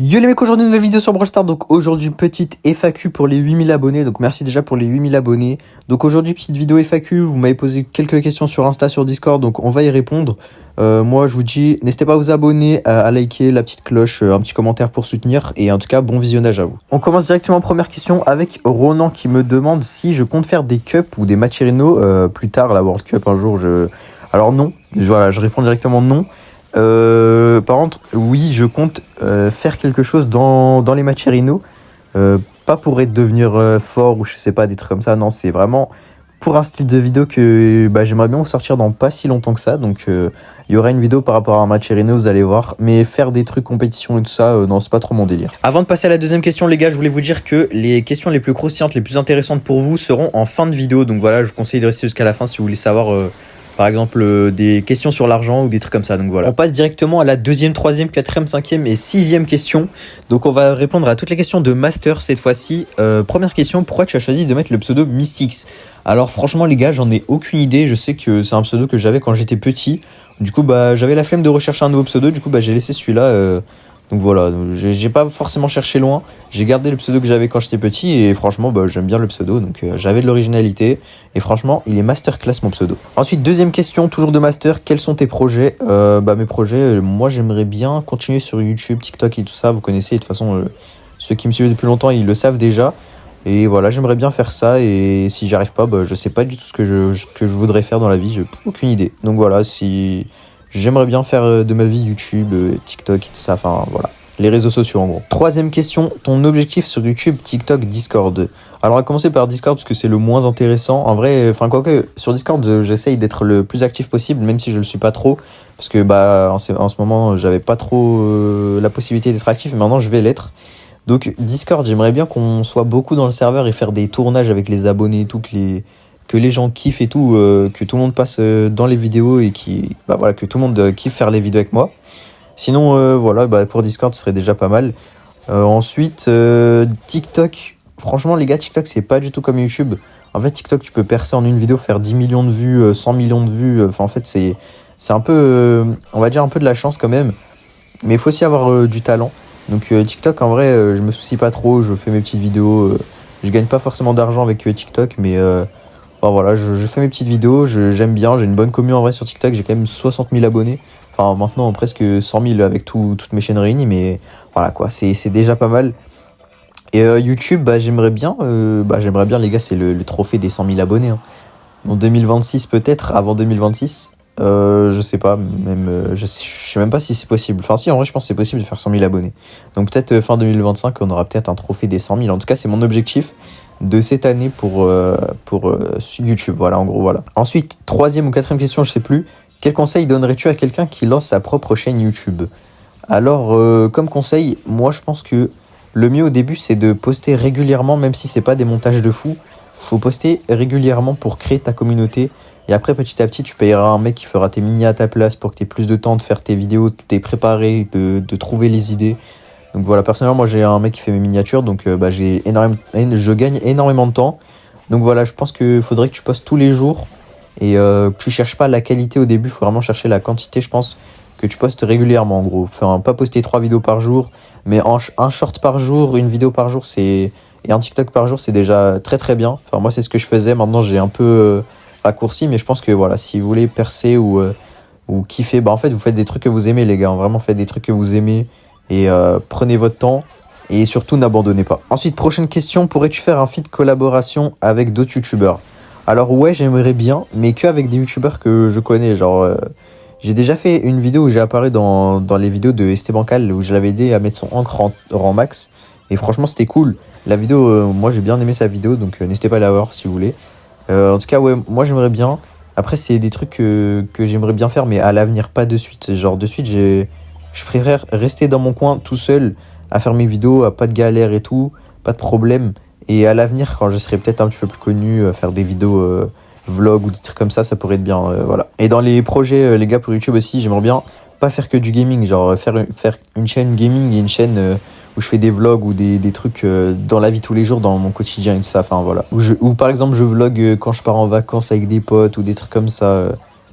Yo les mecs, aujourd'hui une nouvelle vidéo sur Brawl Stars. Donc aujourd'hui petite FAQ pour les 8000 abonnés. Donc merci déjà pour les 8000 abonnés. Donc aujourd'hui petite vidéo FAQ, vous m'avez posé quelques questions sur Insta, sur Discord, donc on va y répondre. Moi je vous dis, n'hésitez pas à vous abonner, à liker, la petite cloche, un petit commentaire pour soutenir. Et en tout cas bon visionnage à vous. On commence directement première question avec Ronan qui me demande si je compte faire des cups ou des matcherinos plus tard, la World Cup un jour. Alors non, voilà, je réponds directement non. Par contre, oui, je compte faire quelque chose dans les matcherinos, pas pour devenir fort ou je sais pas, des trucs comme ça. Non, c'est vraiment pour un style de vidéo que j'aimerais bien vous sortir dans pas si longtemps que ça. Donc, il y aura une vidéo par rapport à un matcherino, vous allez voir. Mais faire des trucs compétition et tout ça, non, c'est pas trop mon délire. Avant de passer à la deuxième question, les gars, je voulais vous dire que les questions les plus croustillantes, les plus intéressantes pour vous seront en fin de vidéo. Donc voilà, je vous conseille de rester jusqu'à la fin si vous voulez savoir. Par exemple, des questions sur l'argent ou des trucs comme ça. Donc voilà. On passe directement à la deuxième, troisième, quatrième, cinquième et sixième question. Donc on va répondre à toutes les questions de Master cette fois-ci. Première question, pourquoi tu as choisi de mettre le pseudo Mystix? Alors franchement les gars, j'en ai aucune idée. Je sais que c'est un pseudo que j'avais quand j'étais petit. Du coup, j'avais la flemme de rechercher un nouveau pseudo. Du coup, j'ai laissé celui-là. Donc voilà, j'ai pas forcément cherché loin. J'ai gardé le pseudo que j'avais quand j'étais petit et franchement, j'aime bien le pseudo. Donc j'avais de l'originalité et franchement, il est masterclass mon pseudo. Ensuite, deuxième question, toujours de Master. Quels sont tes projets? Mes projets, moi j'aimerais bien continuer sur YouTube, TikTok et tout ça. Vous connaissez, de toute façon, ceux qui me suivent depuis longtemps, ils le savent déjà. Et voilà, j'aimerais bien faire ça et si j'y arrive pas, je sais pas du tout ce que je voudrais faire dans la vie. J'ai aucune idée. Donc voilà, si... J'aimerais bien faire de ma vie YouTube, TikTok et tout ça, enfin voilà, les réseaux sociaux en gros. Troisième question, ton objectif sur YouTube, TikTok, Discord? Alors on va commencer par Discord parce que c'est le moins intéressant. En vrai, enfin quoique, sur Discord, j'essaye d'être le plus actif possible, même si je le suis pas trop. Parce que en ce moment, j'avais pas trop la possibilité d'être actif, mais maintenant je vais l'être. Donc Discord, j'aimerais bien qu'on soit beaucoup dans le serveur et faire des tournages avec les abonnés et tout, que les gens kiffent et tout, que tout le monde passe dans les vidéos et que tout le monde kiffe faire les vidéos avec moi. Sinon, pour Discord, ce serait déjà pas mal. Ensuite, TikTok. Franchement, les gars, TikTok, c'est pas du tout comme YouTube. En fait, TikTok, tu peux percer en une vidéo, faire 10 millions de vues, 100 millions de vues. Enfin, en fait, c'est un peu, on va dire, un peu de la chance quand même. Mais il faut aussi avoir du talent. Donc, TikTok, en vrai, je me soucie pas trop. Je fais mes petites vidéos. Je gagne pas forcément d'argent avec TikTok, mais... voilà, je fais mes petites vidéos, j'aime bien, j'ai une bonne commu en vrai sur TikTok, j'ai quand même 60 000 abonnés. Enfin maintenant presque 100 000 avec toutes mes chaînes réunies, mais voilà quoi, c'est déjà pas mal. Et YouTube, j'aimerais bien les gars, c'est le trophée des 100 000 abonnés. Hein. En 2026 peut-être, avant 2026. Je sais pas, même je sais même pas si c'est possible. Enfin si, en vrai je pense que c'est possible de faire 100 000 abonnés. Donc peut-être fin 2025 on aura peut-être un trophée des 100 000. En tout cas c'est mon objectif de cette année pour YouTube. Voilà, en gros, voilà. Ensuite, troisième ou quatrième question, je sais plus. Quel conseil donnerais-tu à quelqu'un qui lance sa propre chaîne YouTube? Alors, comme conseil, moi je pense que le mieux au début c'est de poster régulièrement, même si c'est pas des montages de fou. Faut poster régulièrement pour créer ta communauté. Et après, petit à petit, tu payeras un mec qui fera tes mini à ta place pour que tu aies plus de temps de faire tes vidéos, de t'es préparé, de trouver les idées. Donc voilà, personnellement, moi j'ai un mec qui fait mes miniatures, donc je gagne énormément de temps. Donc voilà, je pense qu'il faudrait que tu postes tous les jours et que tu cherches pas la qualité au début, il faut vraiment chercher la quantité, je pense, que tu postes régulièrement en gros. Enfin, pas poster 3 vidéos par jour, mais un short par jour, une vidéo par jour, et un TikTok par jour, c'est déjà très très bien. Enfin, moi c'est ce que je faisais, maintenant j'ai un peu raccourci, mais je pense que voilà, si vous voulez percer ou kiffer, en fait vous faites des trucs que vous aimez les gars, hein. Vraiment faites des trucs que vous aimez. Et prenez votre temps et surtout n'abandonnez pas. Ensuite, prochaine question, pourrais-tu faire un feat collaboration avec d'autres youtubeurs? Alors ouais, j'aimerais bien, mais que avec des youtubeurs que je connais. Genre, j'ai déjà fait une vidéo où j'ai apparu dans les vidéos de ST Bancal où je l'avais aidé à mettre son encre en rang max. Et franchement, c'était cool. La vidéo, moi j'ai bien aimé sa vidéo, donc n'hésitez pas à la voir si vous voulez. En tout cas, ouais, moi j'aimerais bien. Après, c'est des trucs que j'aimerais bien faire, mais à l'avenir, pas de suite. Genre, de suite, je préfère rester dans mon coin tout seul, à faire mes vidéos, à pas de galère et tout, pas de problème. Et à l'avenir, quand je serai peut-être un petit peu plus connu, faire des vidéos vlog ou des trucs comme ça pourrait être bien. Voilà. Et dans les projets, les gars, pour YouTube aussi, j'aimerais bien pas faire que du gaming, genre faire une chaîne gaming et une chaîne où je fais des vlogs ou des trucs dans la vie tous les jours, dans mon quotidien et tout ça. Enfin voilà. Ou par exemple, je vlog quand je pars en vacances avec des potes ou des trucs comme ça.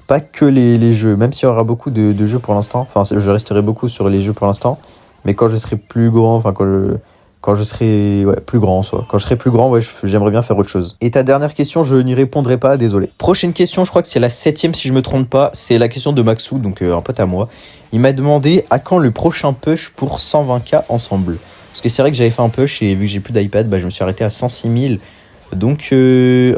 Pas que les jeux, même s'il y aura beaucoup de jeux pour l'instant. Enfin, je resterai beaucoup sur les jeux pour l'instant. Mais quand je serai plus grand, enfin quand je serai plus grand en soi. Quand je serai plus grand, ouais, j'aimerais bien faire autre chose. Et ta dernière question, je n'y répondrai pas, désolé. Prochaine question, je crois que c'est la 7ème si je me trompe pas. C'est la question de Maxou, donc un pote à moi. Il m'a demandé à quand le prochain push pour 120K ensemble. Parce que c'est vrai que j'avais fait un push et vu que j'ai plus d'iPad, bah, je me suis arrêté à 106 000. Donc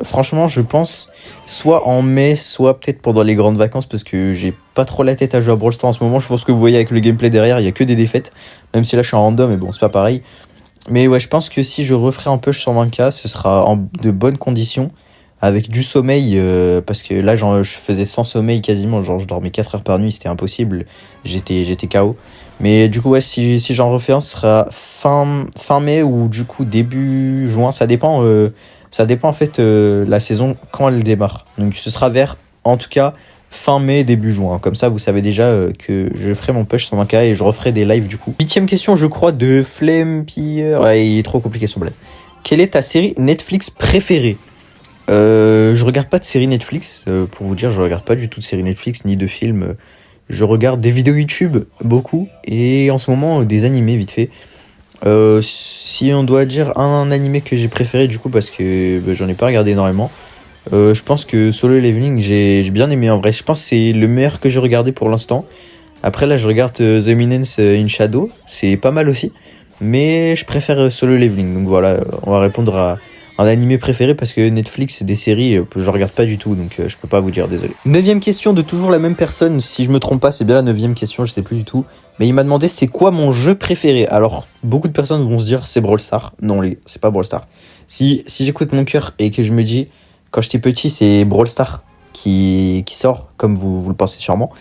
franchement, je pense soit en mai, soit peut-être pendant les grandes vacances parce que j'ai pas trop la tête à jouer à Brawl Stars en ce moment. Je pense que vous voyez avec le gameplay derrière, il y a que des défaites. Même si là je suis en random, mais bon, c'est pas pareil. Mais ouais, je pense que si je referai un push sur 20K, ce sera en de bonnes conditions, avec du sommeil, parce que là, je faisais sans sommeil quasiment, genre je dormais 4 heures par nuit, c'était impossible, j'étais KO. Mais du coup, ouais, si j'en refais un, ce sera fin mai ou du coup début juin, ça dépend en fait la saison, quand elle démarre. Donc ce sera vers, en tout cas, fin mai, début juin. Comme ça, vous savez déjà que je ferai mon push sur 20K et je referai des lives du coup. 8ème question, je crois, de Flamepire. Ouais, il est trop compliqué son bled. Quelle est ta série Netflix préférée? Je regarde pas de série Netflix. Pour vous dire, je regarde pas du tout de série Netflix ni de films. Je regarde des vidéos YouTube, beaucoup. Et en ce moment, des animés vite fait. Si on doit dire un animé que j'ai préféré du coup, parce que j'en ai pas regardé énormément. Je pense que Solo Leveling, j'ai bien aimé en vrai. Je pense que c'est le meilleur que j'ai regardé pour l'instant. Après là, je regarde The Eminence in Shadow. C'est pas mal aussi. Mais je préfère Solo Leveling. Donc voilà, on va répondre à un animé préféré parce que Netflix, des séries, je regarde pas du tout. Donc je peux pas vous dire, désolé. 9ème question de toujours la même personne. Si je me trompe pas, c'est bien la 9ème question, je sais plus du tout. Mais il m'a demandé c'est quoi mon jeu préféré. Alors, beaucoup de personnes vont se dire c'est Brawl Stars. Non, c'est pas Brawl Stars. Si j'écoute mon cœur et que je me dis quand j'étais petit, c'est Brawl Stars qui sort, comme vous le pensez sûrement.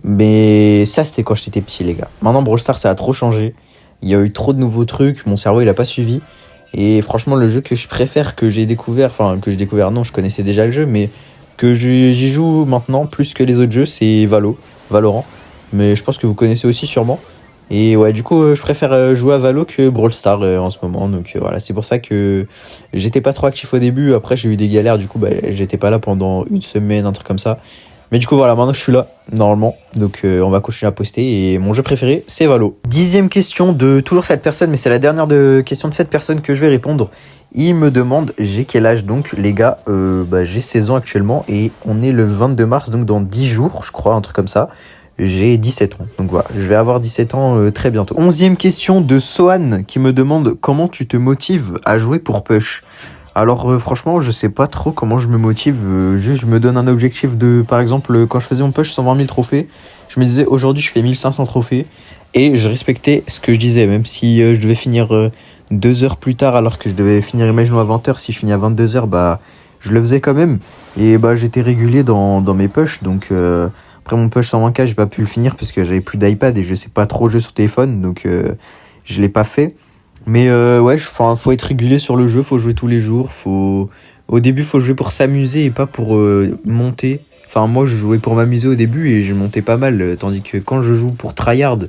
Mais ça, c'était quand j'étais petit, les gars. Maintenant, Brawl Stars, ça a trop changé. Il y a eu trop de nouveaux trucs. Mon cerveau, il a pas suivi. Et franchement, le jeu que je préfère, que j'ai découvert, non, je connaissais déjà le jeu, mais que j'y joue maintenant plus que les autres jeux, c'est Valorant. Mais je pense que vous connaissez aussi sûrement. Et ouais, du coup, je préfère jouer à Valo que Brawl Stars en ce moment. Donc voilà, c'est pour ça que j'étais pas trop actif au début. Après, j'ai eu des galères. Du coup, j'étais pas là pendant une semaine, un truc comme ça. Mais du coup, voilà, maintenant je suis là, normalement. Donc on va continuer à poster. Et mon jeu préféré, c'est Valo. 10ème question de toujours cette personne, mais c'est la dernière question de cette personne que je vais répondre. Il me demande, j'ai quel âge donc, les gars? J'ai 16 ans actuellement. Et on est le 22 mars, donc dans 10 jours, je crois, un truc comme ça. J'ai 17 ans, donc voilà, je vais avoir 17 ans très bientôt. 11ème question de Sohan qui me demande comment tu te motives à jouer pour push. Alors franchement, je sais pas trop comment je me motive, juste je me donne un objectif de, par exemple, quand je faisais mon push 120 000 trophées, je me disais aujourd'hui je fais 1500 trophées et je respectais ce que je disais, même si je devais finir 2 heures plus tard alors que je devais finir, imaginons à 20h, si je finis à 22h, je le faisais quand même et j'étais régulier dans mes pushs, donc... Après mon push 120K, j'ai pas pu le finir parce que j'avais plus d'iPad et je sais pas trop jouer sur téléphone, donc je l'ai pas fait. Mais ouais, faut être régulier sur le jeu, faut jouer tous les jours. Au début, faut jouer pour s'amuser et pas pour monter. Enfin, moi, je jouais pour m'amuser au début et je montais pas mal, tandis que quand je joue pour tryhard,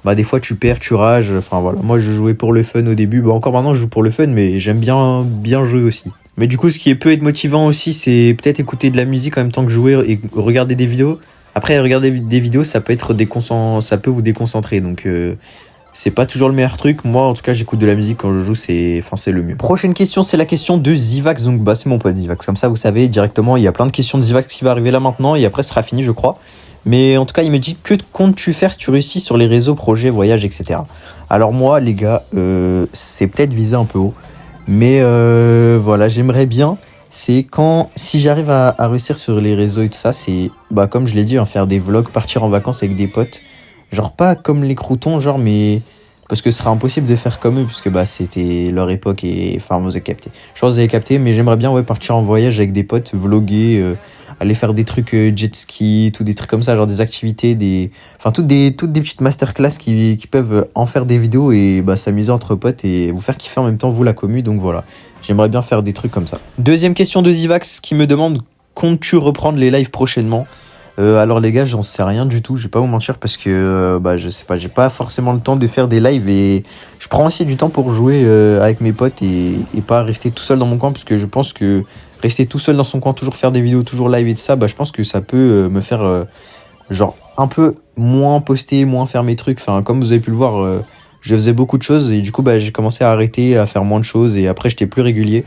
des fois tu perds, tu rages. Enfin voilà, moi je jouais pour le fun au début. Encore maintenant, je joue pour le fun, mais j'aime bien jouer aussi. Mais du coup, ce qui peut être motivant aussi, c'est peut-être écouter de la musique en même temps que jouer et regarder des vidéos. Après, regarder des vidéos, ça peut vous déconcentrer, donc c'est pas toujours le meilleur truc. Moi, en tout cas, j'écoute de la musique quand je joue, c'est le mieux. Prochaine question, c'est la question de Zivax, donc c'est mon pote Zivax. Comme ça, vous savez, directement, il y a plein de questions de Zivax qui va arriver là maintenant, et après, ce sera fini, je crois. Mais en tout cas, il me dit, que comptes-tu faire si tu réussis sur les réseaux, projets, voyages, etc. Alors moi, les gars, c'est peut-être visé un peu haut, mais voilà, j'aimerais bien... C'est si j'arrive à réussir sur les réseaux et tout ça, c'est comme je l'ai dit, faire des vlogs, partir en vacances avec des potes. Genre pas comme les croutons, mais parce que ce sera impossible de faire comme eux, puisque c'était leur époque et enfin vous avez capté. Je pense que vous avez capté, mais j'aimerais bien partir en voyage avec des potes, vloguer, aller faire des trucs jet ski, tout des trucs comme ça, genre des activités, toutes des petites masterclass qui peuvent en faire des vidéos et s'amuser entre potes et vous faire kiffer en même temps vous la commu, donc voilà. J'aimerais bien faire des trucs comme ça. Deuxième question de Zivax qui me demande, comptes-tu reprendre les lives prochainement? Alors les gars, j'en sais rien du tout, je vais pas vous mentir parce que je sais pas, j'ai pas forcément le temps de faire des lives et je prends aussi du temps pour jouer avec mes potes et pas rester tout seul dans mon coin, parce que je pense que rester tout seul dans son coin, toujours faire des vidéos, toujours live et tout ça, je pense que ça peut me faire un peu moins poster, moins faire mes trucs. Enfin, comme vous avez pu le voir, je faisais beaucoup de choses et du coup, bah, j'ai commencé à arrêter, à faire moins de choses et après, j'étais plus régulier.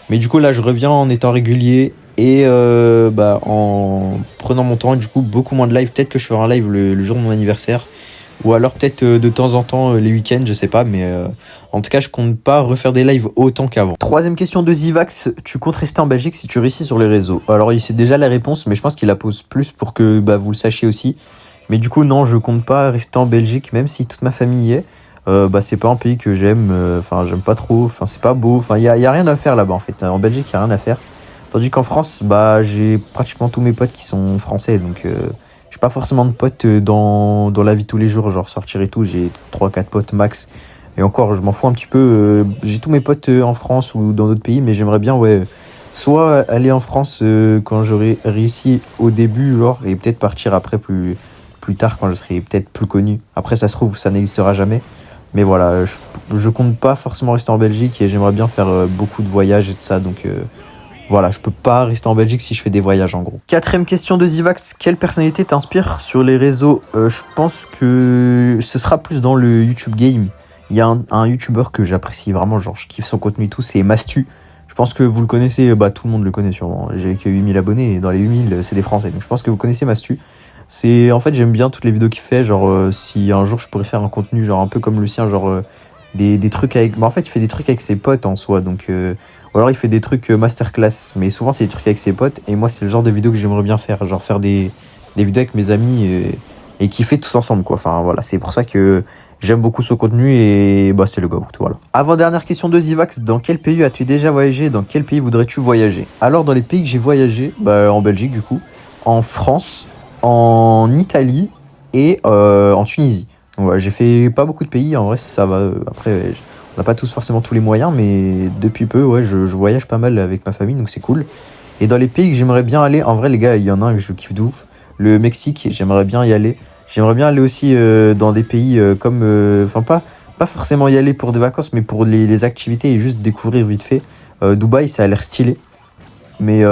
Mais du coup, là, je reviens en étant régulier et bah, en prenant mon temps. Du coup, beaucoup moins de live. Peut-être que je ferai un live le jour de mon anniversaire. Ou alors peut-être de temps en temps les week-ends, je sais pas. Mais en tout cas, je compte pas refaire des lives autant qu'avant. Troisième question de Zivax. Tu comptes rester en Belgique si tu réussis sur les réseaux? Alors, il sait déjà la réponse, mais je pense qu'il la pose plus pour que bah, vous le sachiez aussi. Mais du coup, non, je compte pas rester en Belgique, même si toute ma famille y est. Bah, c'est pas un pays que j'aime. Enfin, j'aime pas trop. Enfin, c'est pas beau. Enfin, y a rien à faire là-bas en fait. En Belgique, il y a rien à faire. Tandis qu'en France, bah, j'ai pratiquement tous mes potes qui sont français, donc j'ai pas forcément de potes dans la vie de tous les jours, genre sortir et tout. J'ai 3-4 potes max. Et encore, je m'en fous un petit peu. J'ai tous mes potes en France ou dans d'autres pays, mais j'aimerais bien, ouais, soit aller en France quand j'aurai réussi au début, genre, et peut-être partir après plus tard quand je serai peut-être plus connu. Après, ça se trouve, ça n'existera jamais. Mais voilà, je compte pas forcément rester en Belgique et j'aimerais bien faire beaucoup de voyages et tout ça. Donc voilà, je peux pas rester en Belgique si je fais des voyages en gros. Quatrième question de Zivax, quelle personnalité t'inspire sur les réseaux? Je pense que ce sera plus dans le YouTube game. Il y a un YouTuber que j'apprécie vraiment, genre je kiffe son contenu et tout, c'est Mastu. Je pense que vous le connaissez, bah tout le monde le connaît sûrement. J'ai que 8000 abonnés et dans les 8000 c'est des Français. Donc je pense que vous connaissez Mastu. En fait, j'aime bien toutes les vidéos qu'il fait, genre si un jour je pourrais faire un contenu genre un peu comme le sien, genre des trucs avec... Bah, en fait, il fait des trucs avec ses potes en soi, donc... ou alors il fait des trucs masterclass, mais souvent c'est des trucs avec ses potes, et moi c'est le genre de vidéo que j'aimerais bien faire, genre faire des vidéos avec mes amis et kiffer tous ensemble, quoi. Enfin voilà, c'est pour ça que j'aime beaucoup ce contenu et bah c'est le GOAT, voilà. Avant-dernière question de Zivax, dans quel pays as-tu déjà voyagé? Dans quel pays voudrais-tu voyager? Alors dans les pays que j'ai voyagé, bah en Belgique du coup, en France, en Italie et en Tunisie. Donc, voilà, j'ai fait pas beaucoup de pays, en vrai ça va. Après, on n'a pas tous forcément tous les moyens, mais depuis peu, ouais, je voyage pas mal avec ma famille, donc c'est cool. Et dans les pays que j'aimerais bien aller, en vrai les gars, il y en a un que je kiffe de ouf. Le Mexique, j'aimerais bien y aller. J'aimerais bien aller aussi dans des pays comme... Enfin, pas forcément y aller pour des vacances, mais pour les activités et juste découvrir vite fait. Dubaï, ça a l'air stylé. Mais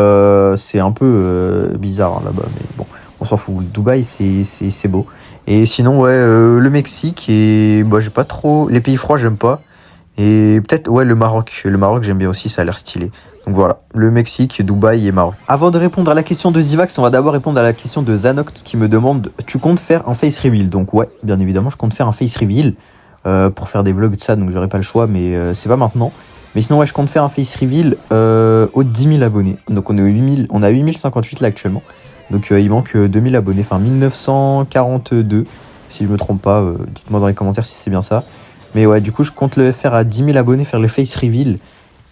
c'est un peu bizarre hein, là-bas. Mais bon, on s'en fout. Dubaï, c'est beau. Et sinon, ouais, le Mexique et... Bah, j'ai pas trop... Les pays froids, j'aime pas. Et peut-être, ouais, le Maroc. Le Maroc, j'aime bien aussi, ça a l'air stylé. Donc voilà, le Mexique, Dubaï et Maroc. Avant de répondre à la question de Zivax, on va d'abord répondre à la question de Zanoct qui me demande: tu comptes faire un face reveal? Donc ouais, bien évidemment, je compte faire un face reveal pour faire des vlogs de ça, donc j'aurai pas le choix, mais c'est pas maintenant. Mais sinon, ouais, je compte faire un face reveal aux 10 000 abonnés. Donc on est aux 8000, on a 8058 là actuellement. Donc il manque 2000 abonnés, enfin 1942, si je me trompe pas. Dites-moi dans les commentaires si c'est bien ça. Mais ouais, du coup, je compte le faire à 10 000 abonnés, faire le face reveal.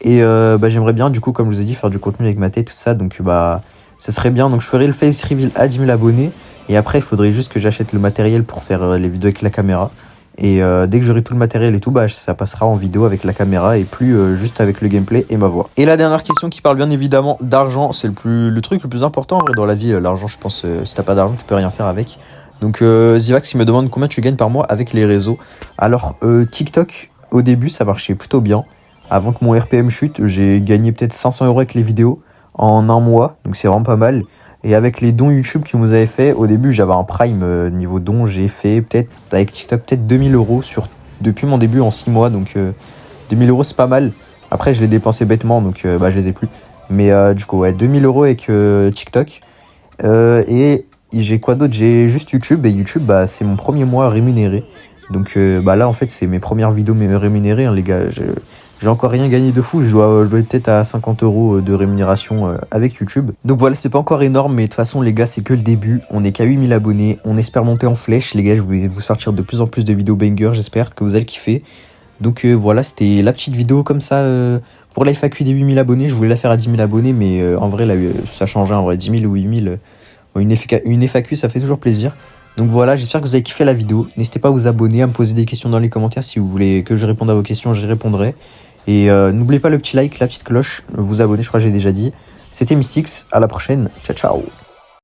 Et bah, j'aimerais bien, du coup, comme je vous ai dit, faire du contenu avec ma tête, tout ça. Donc, bah, ça serait bien. Donc, je ferai le face reveal à 10 000 abonnés. Et après, il faudrait juste que j'achète le matériel pour faire les vidéos avec la caméra. Et dès que j'aurai tout le matériel et tout, bah, ça passera en vidéo avec la caméra et plus juste avec le gameplay et ma voix. Et la dernière question qui parle bien évidemment d'argent, c'est le truc le plus important en vrai dans la vie. L'argent, je pense, si t'as pas d'argent, tu peux rien faire avec. Donc Zivax il me demande combien tu gagnes par mois avec les réseaux. Alors TikTok au début ça marchait plutôt bien. Avant que mon RPM chute, j'ai gagné peut-être 500 € avec les vidéos en un mois, donc c'est vraiment pas mal. Et avec les dons YouTube que vous avez fait, au début j'avais un prime niveau dons, j'ai fait peut-être avec TikTok peut-être 2000 € depuis mon début en 6 mois, donc 2000 € c'est pas mal. Après je l'ai dépensé bêtement donc bah, je les ai plus. Mais du coup ouais, 2000 € avec TikTok. Et j'ai quoi d'autre? J'ai juste YouTube, et YouTube bah, c'est mon premier mois rémunéré. Donc bah, là en fait c'est mes premières vidéos rémunérées hein, les gars. J'ai encore rien gagné de fou, je dois être peut-être à 50 € de rémunération avec YouTube. Donc voilà, c'est pas encore énorme, mais de toute façon les gars c'est que le début. On est qu'à 8000 abonnés, on espère monter en flèche les gars. Je vais vous sortir de plus en plus de vidéos banger, j'espère que vous allez kiffer. Donc voilà, c'était la petite vidéo comme ça pour la FAQ des 8000 abonnés. Je voulais la faire à 10 000 abonnés, mais en vrai là ça changeait en vrai, 10 000 ou 8000. Une FAQ, ça fait toujours plaisir. Donc voilà, j'espère que vous avez kiffé la vidéo. N'hésitez pas à vous abonner, à me poser des questions dans les commentaires. Si vous voulez que je réponde à vos questions, j'y répondrai. Et n'oubliez pas le petit like, la petite cloche, vous abonner, je crois que j'ai déjà dit. C'était Mystix, à la prochaine. Ciao, ciao.